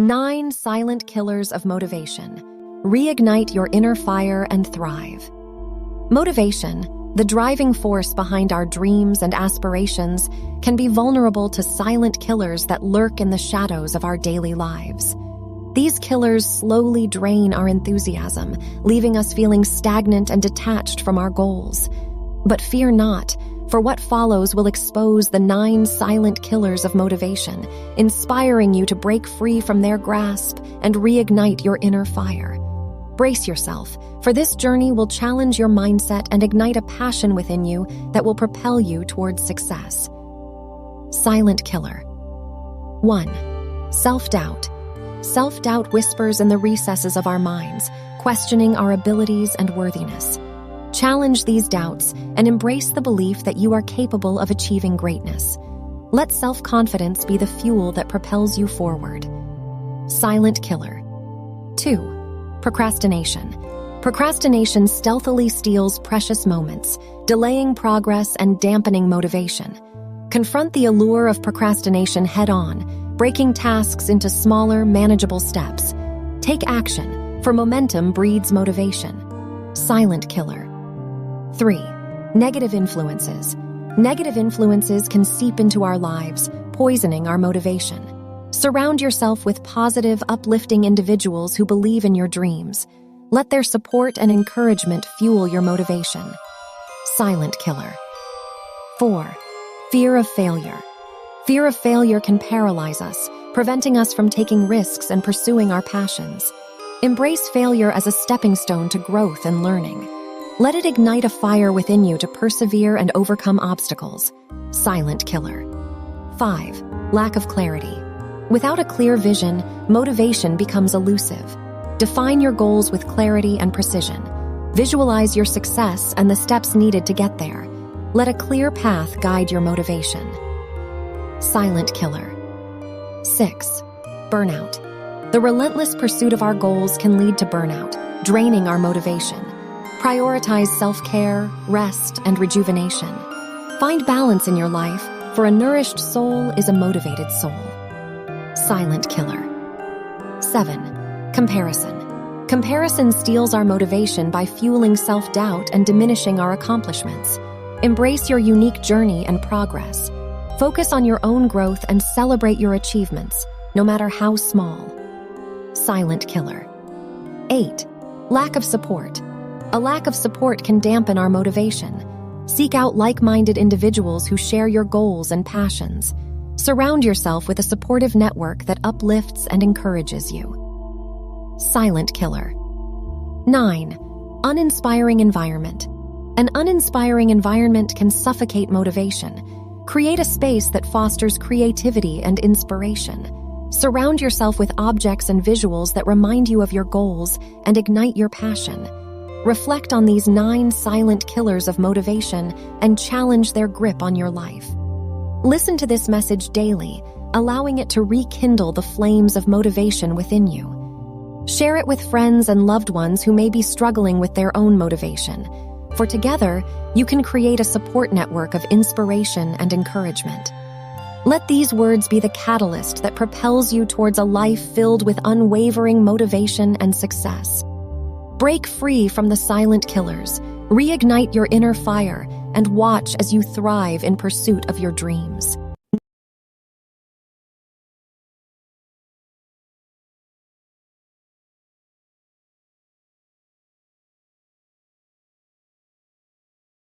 9 Silent Killers of Motivation. Reignite your inner fire and thrive. Motivation, the driving force behind our dreams and aspirations, can be vulnerable to silent killers that lurk in the shadows of our daily lives. These killers slowly drain our enthusiasm, leaving us feeling stagnant and detached from our goals. But fear not, for what follows will expose the 9 silent killers of motivation, inspiring you to break free from their grasp and reignite your inner fire. Brace yourself, for this journey will challenge your mindset and ignite a passion within you that will propel you towards success. Silent Killer. 1. Self-doubt. Self-doubt whispers in the recesses of our minds, questioning our abilities and worthiness. Challenge these doubts and embrace the belief that you are capable of achieving greatness. Let self-confidence be the fuel that propels you forward. Silent Killer. 2. Procrastination. Procrastination stealthily steals precious moments, delaying progress and dampening motivation. Confront the allure of procrastination head-on, breaking tasks into smaller, manageable steps. Take action, for momentum breeds motivation. Silent Killer. 3. Negative influences. Negative influences can seep into our lives, poisoning our motivation. Surround yourself with positive, uplifting individuals who believe in your dreams. Let their support and encouragement fuel your motivation. Silent Killer. 4. Fear of failure. Fear of failure can paralyze us, preventing us from taking risks and pursuing our passions. Embrace failure as a stepping stone to growth and learning. Let it ignite a fire within you to persevere and overcome obstacles. Silent Killer. 5. Lack of clarity. Without a clear vision, motivation becomes elusive. Define your goals with clarity and precision. Visualize your success and the steps needed to get there. Let a clear path guide your motivation. Silent Killer. 6. Burnout. The relentless pursuit of our goals can lead to burnout, draining our motivation. Prioritize self-care, rest, and rejuvenation. Find balance in your life, for a nourished soul is a motivated soul. Silent Killer. 7. Comparison. Comparison steals our motivation by fueling self-doubt and diminishing our accomplishments. Embrace your unique journey and progress. Focus on your own growth and celebrate your achievements, no matter how small. Silent Killer. 8. Lack of support. A lack of support can dampen our motivation. Seek out like-minded individuals who share your goals and passions. Surround yourself with a supportive network that uplifts and encourages you. Silent Killer. 9. Uninspiring environment. An uninspiring environment can suffocate motivation. Create a space that fosters creativity and inspiration. Surround yourself with objects and visuals that remind you of your goals and ignite your passion. Reflect on these 9 silent killers of motivation and challenge their grip on your life. Listen to this message daily, allowing it to rekindle the flames of motivation within you. Share it with friends and loved ones who may be struggling with their own motivation, for together, you can create a support network of inspiration and encouragement. Let these words be the catalyst that propels you towards a life filled with unwavering motivation and success. Break free from the silent killers, reignite your inner fire, and watch as you thrive in pursuit of your dreams.